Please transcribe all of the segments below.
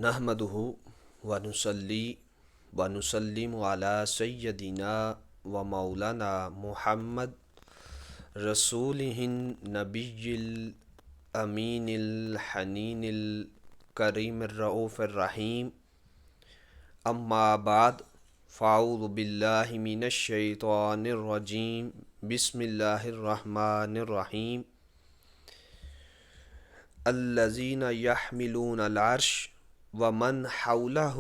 نحمدہ ونصلی ونسلم علی سیدنا و مولانا محمد رسولہ النبی الامین الحنین الکریم الرؤوف الرحیم اما بعد فاعوذ باللہ من الشیطان الرجیم بسم اللہ الرحمن الرحیم الذین یحملون العرش ومن حولہ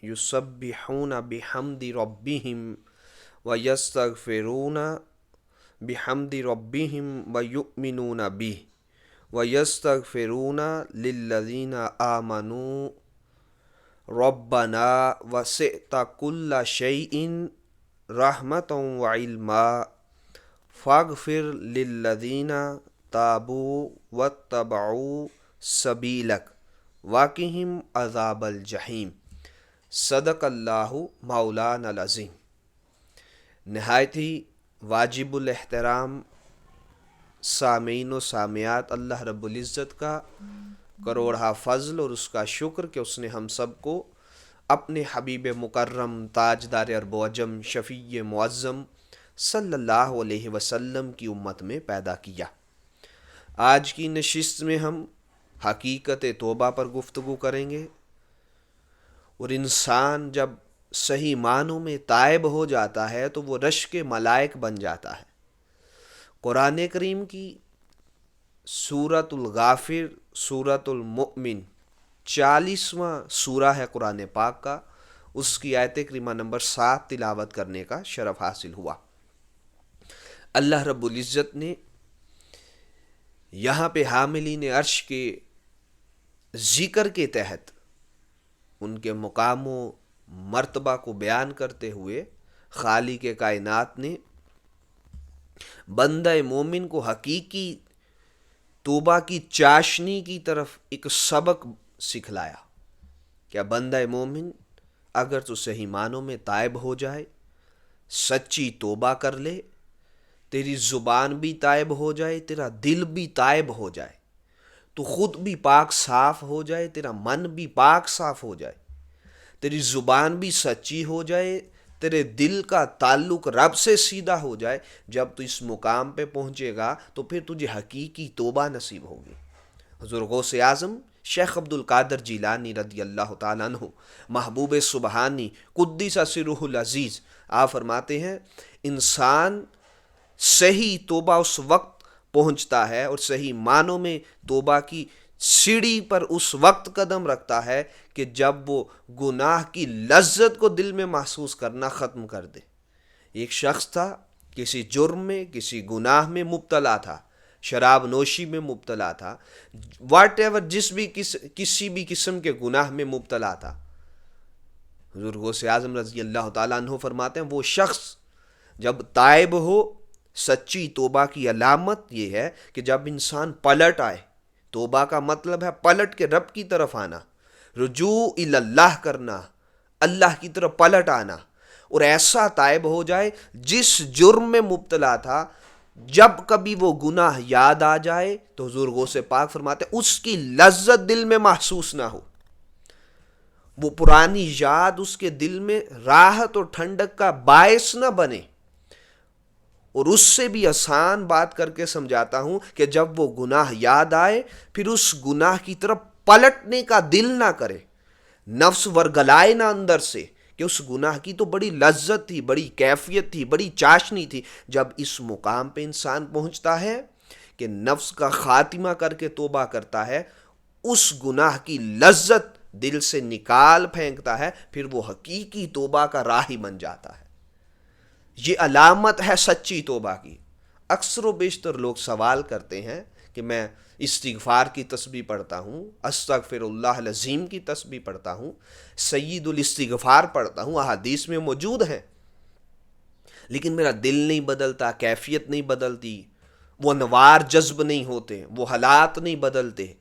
یسبحون بحمد ربہم ویستغفرون بحمد ربہم ویؤمنون بہ ویستغفرون للذین آمنوا ربنا وسعت کل شیء رحمۃ وعلما فاغفر للذین تابوا واتبعوا سبیلک وقہم عذاب الجحیم۔ صدق اللہ مولانا العظیم۔ نہایت ہی واجب الاحترام سامعین و سامعات، اللہ رب العزت کا کروڑہ فضل اور اس کا شکر کہ اس نے ہم سب کو اپنے حبیب مکرم تاجدار عرب و عجم شفیع معظم صلی اللہ علیہ وسلم کی امت میں پیدا کیا۔ آج کی نشست میں ہم حقیقت توبہ پر گفتگو کریں گے، اور انسان جب صحیح معنوں میں تائب ہو جاتا ہے تو وہ رشک ملائک بن جاتا ہے۔ قرآن کریم کی سورۃ الغافر، سورۃ المؤمن 40واں سورہ ہے قرآن پاک کا، اس کی آیت کریمہ نمبر 7 تلاوت کرنے کا شرف حاصل ہوا۔ اللہ رب العزت نے یہاں پہ حاملین عرش کے ذکر کے تحت ان کے مقام و مرتبہ کو بیان کرتے ہوئے خالق کائنات نے بندہ مومن کو حقیقی توبہ کی چاشنی کی طرف ایک سبق سکھلایا۔ کیا بندہ مومن اگر تو صحیح معنوں میں تائب ہو جائے، سچی توبہ کر لے، تیری زبان بھی تائب ہو جائے، تیرا دل بھی تائب ہو جائے، تو خود بھی پاک صاف ہو جائے، تیرا من بھی پاک صاف ہو جائے، تیری زبان بھی سچی ہو جائے، تیرے دل کا تعلق رب سے سیدھا ہو جائے، جب تو اس مقام پہ پہنچے گا تو پھر تجھے حقیقی توبہ نصیب ہوگی۔ حضور غوث اعظم شیخ عبد القادر جیلانی رضی اللہ تعالیٰ عنہ، محبوب سبحانی قدس سرہ العزیز، آپ فرماتے ہیں انسان صحیح توبہ اس وقت پہنچتا ہے اور صحیح معنوں میں توبہ کی سیڑھی پر اس وقت قدم رکھتا ہے کہ جب وہ گناہ کی لذت کو دل میں محسوس کرنا ختم کر دے۔ ایک شخص تھا، کسی جرم میں، کسی گناہ میں مبتلا تھا، شراب نوشی میں مبتلا تھا، واٹ ایور کسی بھی قسم کے گناہ میں مبتلا تھا۔ حضور غوث اعظم رضی اللہ تعالیٰ عنہ فرماتے ہیں وہ شخص جب تائب ہو، سچی توبہ کی علامت یہ ہے کہ جب انسان پلٹ آئے، توبہ کا مطلب ہے پلٹ کے رب کی طرف آنا، رجوع اللہ کرنا، اللہ کی طرف پلٹ آنا، اور ایسا تائب ہو جائے جس جرم میں مبتلا تھا، جب کبھی وہ گناہ یاد آ جائے تو حضور غوث پاک فرماتے ہیں اس کی لذت دل میں محسوس نہ ہو، وہ پرانی یاد اس کے دل میں راحت اور ٹھنڈک کا باعث نہ بنے۔ اور اس سے بھی آسان بات کر کے سمجھاتا ہوں کہ جب وہ گناہ یاد آئے پھر اس گناہ کی طرف پلٹنے کا دل نہ کرے، نفس ورگلائے نہ اندر سے کہ اس گناہ کی تو بڑی لذت تھی، بڑی کیفیت تھی، بڑی چاشنی تھی۔ جب اس مقام پہ انسان پہنچتا ہے کہ نفس کا خاتمہ کر کے توبہ کرتا ہے، اس گناہ کی لذت دل سے نکال پھینکتا ہے، پھر وہ حقیقی توبہ کا راہی بن جاتا ہے۔ یہ علامت ہے سچی توبہ کی۔ اکثر و بیشتر لوگ سوال کرتے ہیں کہ میں استغفار کی تسبیح پڑھتا ہوں، استغفر اللہ العظیم کی تسبیح پڑھتا ہوں، سید الاستغفار پڑھتا ہوں، احادیث میں موجود ہیں، لیکن میرا دل نہیں بدلتا، کیفیت نہیں بدلتی، وہ انوار جذب نہیں ہوتے، وہ حالات نہیں بدلتے،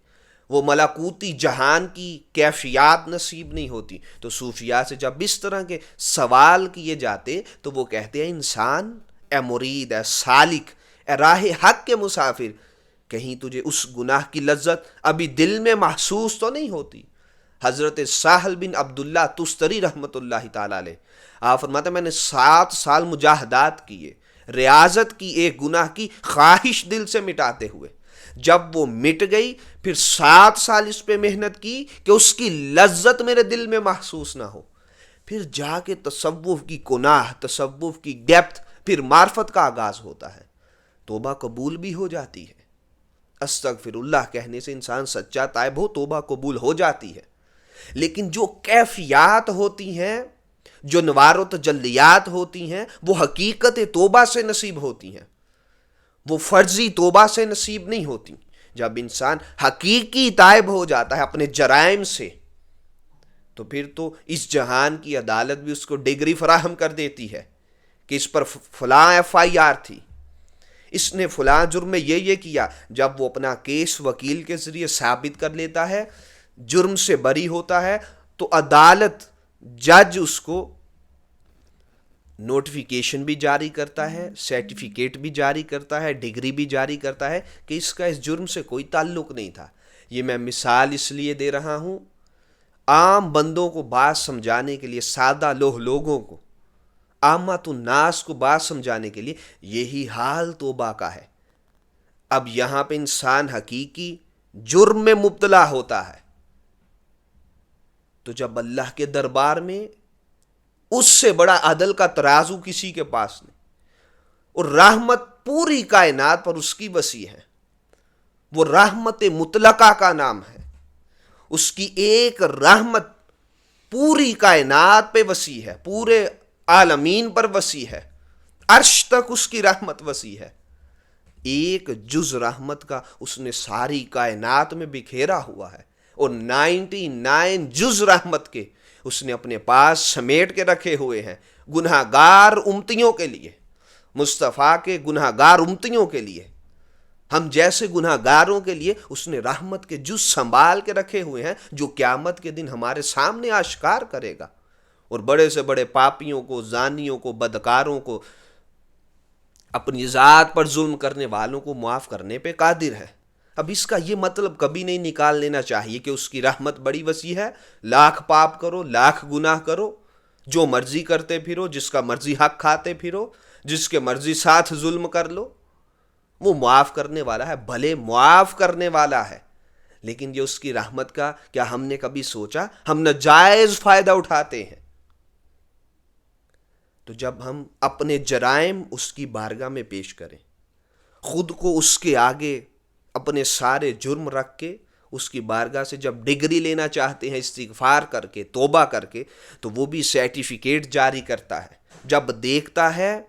وہ ملکوتی جہان کی کیفیات نصیب نہیں ہوتی۔ تو صوفیاء سے جب اس طرح کے سوال کیے جاتے تو وہ کہتے ہیں انسان، اے مرید، اے سالک، اے راہ حق کے مسافر، کہیں تجھے اس گناہ کی لذت ابھی دل میں محسوس تو نہیں ہوتی؟ حضرت ساحل بن عبداللہ تستری رحمۃ اللہ تعالی علیہ، آپ فرماتے ہیں میں نے 7 سال مجاہدات کیے، ریاضت کی ایک گناہ کی خواہش دل سے مٹاتے ہوئے، جب وہ مٹ گئی پھر 7 سال اس پہ محنت کی کہ اس کی لذت میرے دل میں محسوس نہ ہو، پھر جا کے تصوف کی کناہ، تصوف کی ڈیپتھ، پھر معرفت کا آغاز ہوتا ہے، توبہ قبول بھی ہو جاتی ہے، استغفر اللہ کہنے سے انسان سچا تائب ہو توبہ قبول ہو جاتی ہے، لیکن جو کیفیات ہوتی ہیں، جو نوار و تجلیات ہوتی ہیں، وہ حقیقت توبہ سے نصیب ہوتی ہیں، وہ فرضی توبہ سے نصیب نہیں ہوتی۔ جب انسان حقیقی تائب ہو جاتا ہے اپنے جرائم سے، تو پھر تو اس جہان کی عدالت بھی اس کو ڈگری فراہم کر دیتی ہے کہ اس پر فلاں FIR تھی، اس نے فلاں جرم میں یہ کیا۔ جب وہ اپنا کیس وکیل کے ذریعے ثابت کر لیتا ہے، جرم سے بری ہوتا ہے، تو عدالت، جج اس کو نوٹیفیکیشن بھی جاری کرتا ہے، سرٹیفکیٹ بھی جاری کرتا ہے، ڈگری بھی جاری کرتا ہے کہ اس کا اس جرم سے کوئی تعلق نہیں تھا۔ یہ میں مثال اس لیے دے رہا ہوں، عام بندوں کو بات سمجھانے کے لیے، سادہ لوگوں کو، عامت الناس کو بات سمجھانے کے لیے، یہی حال توبہ کا ہے۔ اب یہاں پہ انسان حقیقی جرم میں مبتلا ہوتا ہے، تو جب اللہ کے دربار میں اس سے بڑا عدل کا ترازو کسی کے پاس نہیں، اور رحمت پوری کائنات پر اس کی وسیع ہے، وہ رحمت مطلقہ کا نام ہے، اس کی ایک رحمت پوری کائنات پہ وسیع ہے، پورے عالمین پر وسیع ہے، عرش تک اس کی رحمت وسیع ہے، ایک جز رحمت کا اس نے ساری کائنات میں بکھیرا ہوا ہے، اور 99 جز رحمت کے اس نے اپنے پاس سمیٹ کے رکھے ہوئے ہیں، گناہ گار امتیوں کے لیے، مصطفیٰ کے گناہ گار امتیوں کے لیے، ہم جیسے گناہ گاروں کے لیے اس نے رحمت کے جز سنبھال کے رکھے ہوئے ہیں، جو قیامت کے دن ہمارے سامنے آشکار کرے گا، اور بڑے سے بڑے پاپیوں کو، زانیوں کو، بدکاروں کو، اپنی ذات پر ظلم کرنے والوں کو معاف کرنے پہ قادر ہے۔ اب اس کا یہ مطلب کبھی نہیں نکال لینا چاہیے کہ اس کی رحمت بڑی وسیع ہے، لاکھ پاپ کرو، لاکھ گناہ کرو، جو مرضی کرتے پھرو، جس کا مرضی حق کھاتے پھرو، جس کے مرضی ساتھ ظلم کر لو، وہ معاف کرنے والا ہے، بھلے معاف کرنے والا ہے، لیکن یہ اس کی رحمت کا کیا ہم نے کبھی سوچا؟ ہم ناجائز فائدہ اٹھاتے ہیں۔ تو جب ہم اپنے جرائم اس کی بارگاہ میں پیش کریں، خود کو اس کے آگے اپنے سارے جرم رکھ کے اس کی بارگاہ سے جب ڈگری لینا چاہتے ہیں استغفار کر کے، توبہ کر کے، تو وہ بھی سرٹیفکیٹ جاری کرتا ہے، جب دیکھتا ہے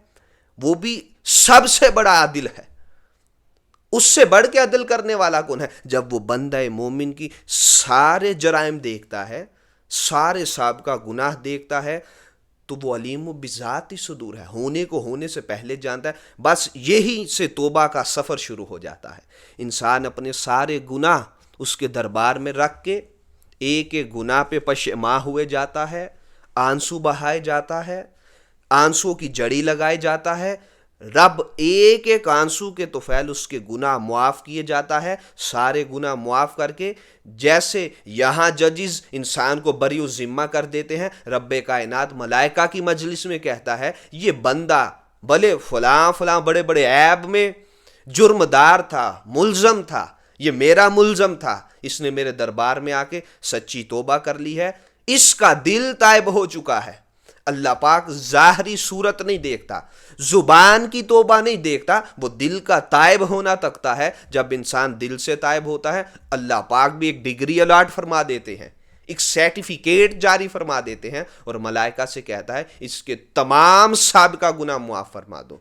وہ بھی سب سے بڑا عادل ہے، اس سے بڑھ کے عدل کرنے والا کون ہے؟ جب وہ بندہ مومن کی سارے جرائم دیکھتا ہے، سارے سابقہ گناہ دیکھتا ہے، تو وہ علیم و بذات صدور ہے، ہونے کو ہونے سے پہلے جانتا ہے، بس یہی سے توبہ کا سفر شروع ہو جاتا ہے۔ انسان اپنے سارے گناہ اس کے دربار میں رکھ کے ایک ایک گناہ پہ پشیماں ہوئے جاتا ہے، آنسو بہائے جاتا ہے، آنسو کی جڑی لگائے جاتا ہے، رب ایک ایک آنسو کے طفیل اس کے گناہ معاف کیے جاتا ہے، سارے گناہ معاف کر کے، جیسے یہاں ججز انسان کو بری و ذمہ کر دیتے ہیں، رب کائنات ملائکہ کی مجلس میں کہتا ہے یہ بندہ بھلے فلاں فلاں بڑے بڑے عیب میں جرمدار تھا، ملزم تھا، یہ میرا ملزم تھا، اس نے میرے دربار میں آ کے سچی توبہ کر لی ہے، اس کا دل تائب ہو چکا ہے۔ اللہ پاک ظاہری صورت نہیں دیکھتا، زبان کی توبہ نہیں دیکھتا، وہ دل کا تائب ہونا تکتا ہے۔ جب انسان دل سے تائب ہوتا ہے، اللہ پاک بھی ایک ڈگری الاٹ فرما دیتے ہیں، ایک سرٹیفکیٹ جاری فرما دیتے ہیں، اور ملائکہ سے کہتا ہے اس کے تمام سابقہ گناہ معاف فرما دو،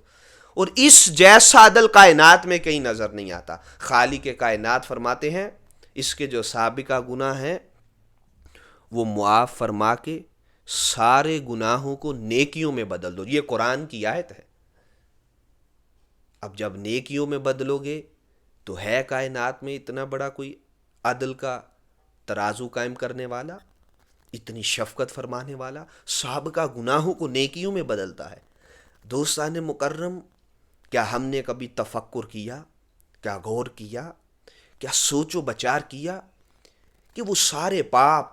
اور اس جیسا عدل کائنات میں کہیں نظر نہیں آتا۔ خالق کائنات فرماتے ہیں اس کے جو سابقہ گناہ ہیں وہ معاف فرما کے سارے گناہوں کو نیکیوں میں بدل دو۔ یہ قرآن کی آیت ہے۔ اب جب نیکیوں میں بدلو گے تو ہے کائنات میں اتنا بڑا کوئی عدل کا ترازو قائم کرنے والا، اتنی شفقت فرمانے والا، سابقہ گناہوں کو نیکیوں میں بدلتا ہے۔ دوستان مکرم، کیا ہم نے کبھی تفکر کیا، کیا غور کیا، کیا سوچ و بچار کیا کہ وہ سارے پاپ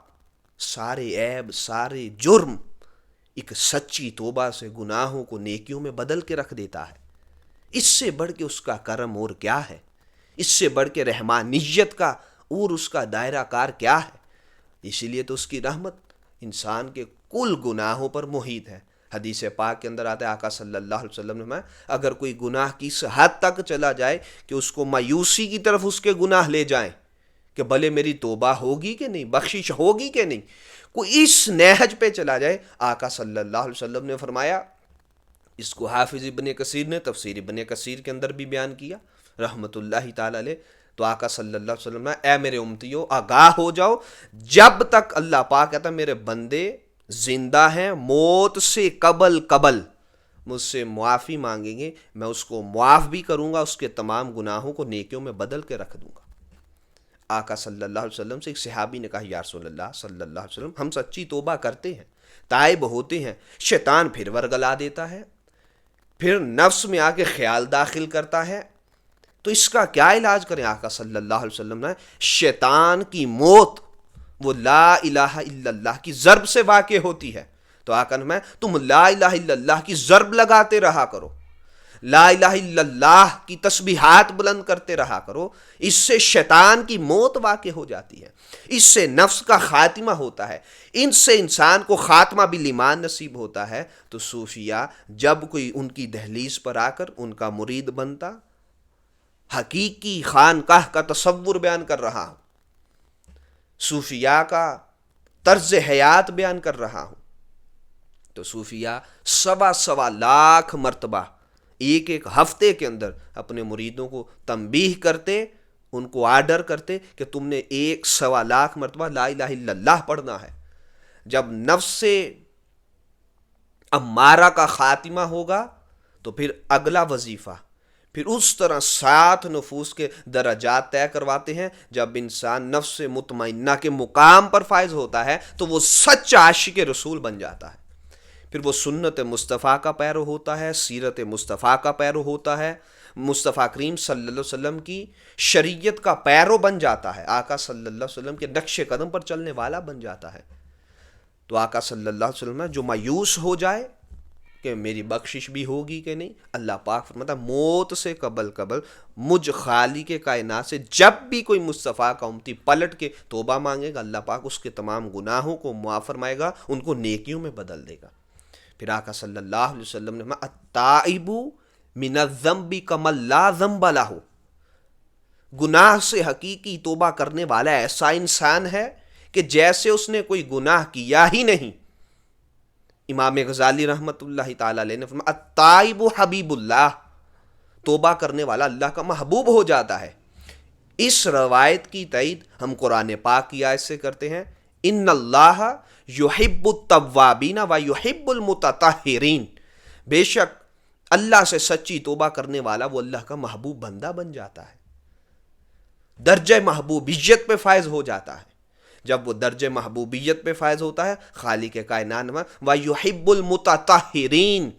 سارے عیب، سارے جرم ایک سچی توبہ سے گناہوں کو نیکیوں میں بدل کے رکھ دیتا ہے۔ اس سے بڑھ کے اس کا کرم اور کیا ہے؟ اس سے بڑھ کے رحمانیت کا اور اس کا دائرہ کار کیا ہے؟ اسی لیے تو اس کی رحمت انسان کے کل گناہوں پر محیط ہے۔ حدیث پاک کے اندر آتا ہے، آقا صلی اللہ علیہ وسلم نے فرمایا، اگر کوئی گناہ کی اس حد تک چلا جائے کہ اس کو مایوسی کی طرف اس کے گناہ لے جائیں کہ بھلے میری توبہ ہوگی کہ نہیں، بخشش ہوگی کہ نہیں، کوئی اس نہج پہ چلا جائے، آقا صلی اللہ علیہ وسلم نے فرمایا، اس کو حافظ ابن کثیر نے تفسیر ابن کثیر کے اندر بھی بیان کیا رحمت اللہ تعالی علیہ، تو آقا صلی اللہ علیہ وسلم نے، اے میرے امتیو آگاہ ہو جاؤ، جب تک اللہ پاک کہتا میرے بندے زندہ ہیں، موت سے قبل مجھ سے معافی مانگیں گے، میں اس کو معاف بھی کروں گا، اس کے تمام گناہوں کو نیکیوں میں بدل کے رکھ دوں گا۔ آقا صلی اللہ علیہ وسلم سے ایک صحابی نے کہا، یا رسول اللہ صلی اللہ علیہ وسلم، ہم سچی توبہ کرتے ہیں، تائب ہوتے ہیں، شیطان پھر ورگلا دیتا ہے، پھر نفس میں آ کے خیال داخل کرتا ہے، تو اس کا کیا علاج کریں؟ آقا صلی اللہ علیہ وسلم نے، شیطان کی موت وہ لا الہ الا اللہ کی ضرب سے واقع ہوتی ہے، تو آقا نے تم لا الہ الا اللہ کی ضرب لگاتے رہا کرو، لا الہ الا اللہ کی تسبیحات بلند کرتے رہا کرو، اس سے شیطان کی موت واقع ہو جاتی ہے، اس سے نفس کا خاتمہ ہوتا ہے، ان سے انسان کو خاتمہ بالایمان نصیب ہوتا ہے۔ تو صوفیہ جب کوئی ان کی دہلیز پر آ کر ان کا مرید بنتا، حقیقی خانقاہ کا تصور بیان کر رہا ہوں، صوفیہ کا طرز حیات بیان کر رہا ہوں، تو صوفیہ 1.25 لاکھ مرتبہ ایک ہفتے کے اندر اپنے مریدوں کو تنبیہ کرتے، ان کو آرڈر کرتے کہ تم نے 1.25 لاکھ مرتبہ لا الہ الا اللہ پڑھنا ہے۔ جب نفس سے امارہ کا خاتمہ ہوگا تو پھر اگلا وظیفہ، پھر اس طرح 7 نفوس کے درجات طے کرواتے ہیں۔ جب انسان نفس مطمئنہ کے مقام پر فائز ہوتا ہے تو وہ سچا عاشق رسول بن جاتا ہے، پھر وہ سنت مصطفیٰ کا پیرو ہوتا ہے، سیرت مصطفیٰ کا پیرو ہوتا ہے، مصطفیٰ کریم صلی اللہ علیہ وسلم کی شریعت کا پیرو بن جاتا ہے، آقا صلی اللہ علیہ وسلم کے نقش قدم پر چلنے والا بن جاتا ہے۔ تو آقا صلی اللہ علیہ وسلم جو مایوس ہو جائے کہ میری بخشش بھی ہوگی کہ نہیں، اللہ پاک فرماتا موت سے قبل مجھ خالق کائنات سے جب بھی کوئی مصطفیٰ کا امتی پلٹ کے توبہ مانگے گا، اللہ پاک اس کے تمام گناہوں کو معاف فرمائے گا، ان کو نیکیوں میں بدل دے گا۔ پھر آقا صلی اللہ علیہ وسلم نے فرمایا، التائب من الذنب کمن لا ذنب لہ، گناہ سے حقیقی توبہ کرنے والا ایسا انسان ہے کہ جیسے اس نے کوئی گناہ کیا ہی نہیں۔ امام غزالی رحمت اللہ تعالی علیہ نے فرمایا، التائب حبیب اللہ، توبہ کرنے والا اللہ کا محبوب ہو جاتا ہے۔ اس روایت کی تائید ہم قرآن پاک کی آیت سے کرتے ہیں، ان اللہ یحب التوابین و یحب المتطہرین، بے شک اللہ سے سچی توبہ کرنے والا وہ اللہ کا محبوب بندہ بن جاتا ہے، درجہ محبوبیت پہ فائز ہو جاتا ہے۔ جب وہ درجہ محبوبیت پہ فائز ہوتا ہے، خالق کائنات میں وَيُحِبُّ الْمُتَطَہِّرِينَ،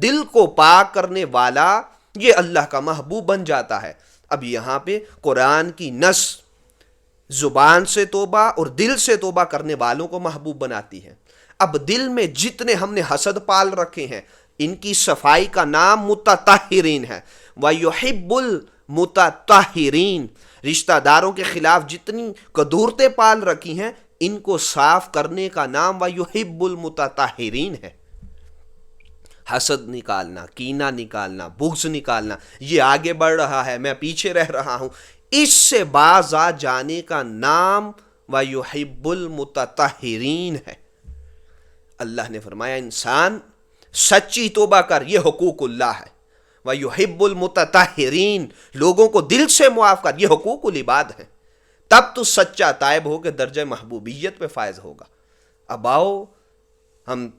دل کو پاک کرنے والا یہ اللہ کا محبوب بن جاتا ہے۔ اب یہاں پہ قرآن کی نص زبان سے توبہ اور دل سے توبہ کرنے والوں کو محبوب بناتی ہے۔ اب دل میں جتنے ہم نے حسد پال رکھے ہیں، ان کی صفائی کا نام متطہرین ہے۔ وَيُحِبُّ الْمُتَطَہِّرِينَ، رشتہ داروں کے خلاف جتنی قدورتیں پال رکھی ہیں، ان کو صاف کرنے کا نام وَيُحِبُّ الْمُتَطَہِّرِينَ ہے۔ حسد نکالنا، کینہ نکالنا، بغض نکالنا، یہ آگے بڑھ رہا ہے، میں پیچھے رہ رہا ہوں، اس سے باز آ جانے کا نام وَيُحِبُّ الْمُتَطَہِّرِينَ ہے۔ اللہ نے فرمایا انسان سچی توبہ کر، یہ حقوق اللہ ہے۔ وَيُحِبُّ الْمُتَطَہِّرِينَ، لوگوں کو دل سے معاف کر، یہ حقوق العباد ہیں، تب تو سچا تائب ہو کے درجہ محبوبیت پہ فائز ہوگا۔ اب آؤ ہم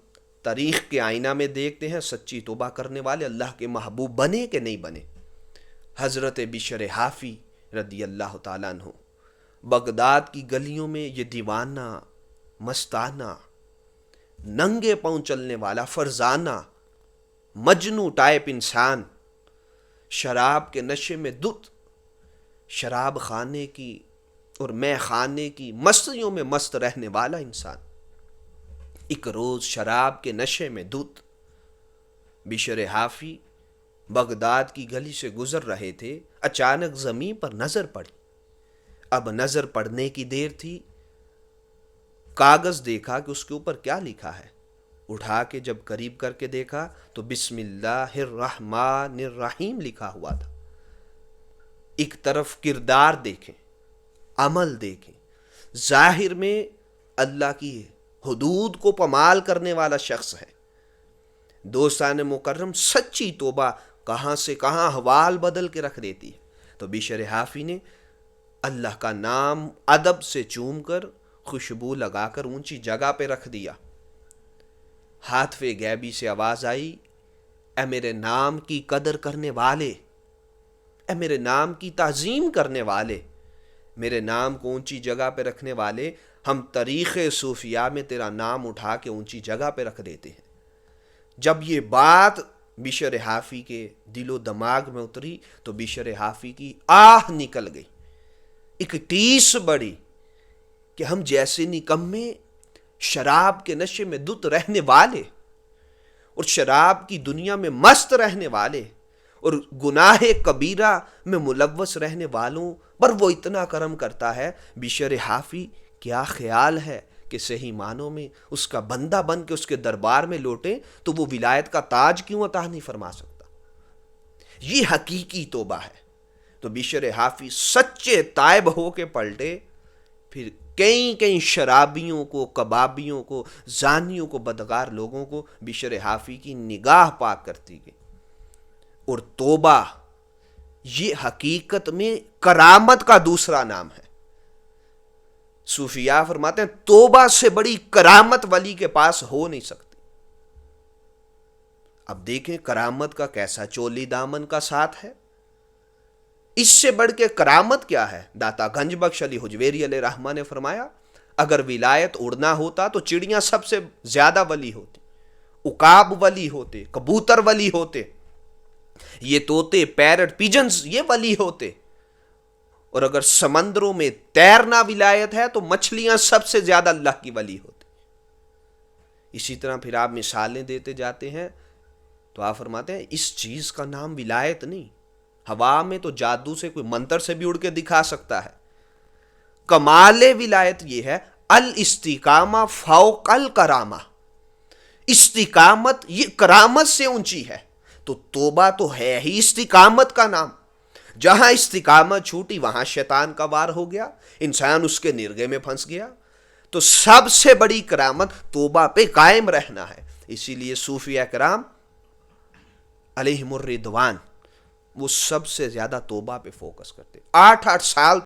تاریخ کے آئینہ میں دیکھتے ہیں سچی توبہ کرنے والے اللہ کے محبوب بنے کہ نہیں بنے۔ حضرت بشر حافی رضی اللہ تعالیٰ عنہ بغداد کی گلیوں میں یہ دیوانہ، مستانہ، ننگے پاؤں چلنے والا، فرزانہ، مجنوں ٹائپ انسان، شراب کے نشے میں دھت، شراب خانے کی اور مے خانے کی مستیوں میں مست رہنے والا انسان، ایک روز شراب کے نشے میں دھت بشر حافی بغداد کی گلی سے گزر رہے تھے. اچانک زمین پر نظر پڑی. اب نظر پڑنے کی دیر تھی. کاغذ دیکھا کہ اس کے اوپر کیا لکھا ہے. اٹھا کے جب قریب کر کے دیکھا تو بسم اللہ الرحمن الرحیم لکھا ہوا تھا. ایک طرف کردار دیکھیں, عمل دیکھیں, ظاہر میں اللہ کی حدود کو پامال کرنے والا شخص ہے. دوستان مکرم, سچی توبہ کہاں سے کہاں احوال بدل کے رکھ دیتی ہے. تو بشر حافی نے اللہ کا نام ادب سے چوم کر خوشبو لگا کر اونچی جگہ پہ رکھ دیا. ہاتھ غیبی سے آواز آئی, اے میرے نام کی قدر کرنے والے, اے میرے نام کی تعظیم کرنے والے, میرے نام کو اونچی جگہ پہ رکھنے والے, ہم طریق صوفیہ میں تیرا نام اٹھا کے اونچی جگہ پہ رکھ دیتے ہیں. جب یہ بات بشر حافی کے دل و دماغ میں اتری تو بشر حافی کی آہ نکل گئی, ایک ٹیس بڑی کہ ہم جیسے نکمے شراب کے نشے میں دھت رہنے والے اور شراب کی دنیا میں مست رہنے والے اور گناہ کبیرہ میں ملوث رہنے والوں پر وہ اتنا کرم کرتا ہے. بشر حافی کیا خیال ہے کہ صحیح معنوں میں اس کا بندہ بن کے اس کے دربار میں لوٹے تو وہ ولایت کا تاج کیوں عطا نہیں فرما سکتا. یہ حقیقی توبہ ہے. تو بشر حافی سچے تائب ہو کے پلٹے. پھر کئی شرابیوں کو, کبابیوں کو, زانیوں کو, بدکار لوگوں کو بشر حافی کی نگاہ پاک کرتی گئی. اور توبہ یہ حقیقت میں کرامت کا دوسرا نام ہے. صوفیاء فرماتے ہیں توبہ سے بڑی کرامت ولی کے پاس ہو نہیں سکتی. اب دیکھیں کرامت کا کیسا چولی دامن کا ساتھ ہے. اس سے بڑھ کے کرامت کیا ہے. داتا گنج بخش علی حجویری علیہ رحمہ نے فرمایا اگر ولایت اڑنا ہوتا تو چڑیاں سب سے زیادہ ولی ہوتی, عقاب ولی ہوتے, کبوتر ولی ہوتے, یہ طوطے, پیرٹ, پیجنز یہ ولی ہوتے. اور اگر سمندروں میں تیرنا ولایت ہے تو مچھلیاں سب سے زیادہ اللہ کی ولی ہوتی. اسی طرح پھر آپ مثالیں دیتے جاتے ہیں تو آپ فرماتے ہیں اس چیز کا نام ولایت نہیں. ہوا میں تو جادو سے کوئی منتر سے بھی اڑ کے دکھا سکتا ہے. کمال ولایت یہ ہے الاستقامہ فوق الکرامہ. استقامت یہ کرامت سے اونچی ہے. تو توبہ تو ہے ہی استقامت کا نام. جہاں استقامت چھوٹی وہاں شیطان کا وار ہو گیا, انسان اس کے نرغے میں پھنس گیا. تو سب سے بڑی کرامت توبہ پہ قائم رہنا ہے. اسی لیے صوفیاء کرام علیہم الرضوان وہ سب سے زیادہ توبہ پہ فوکس کرتے. 8 سال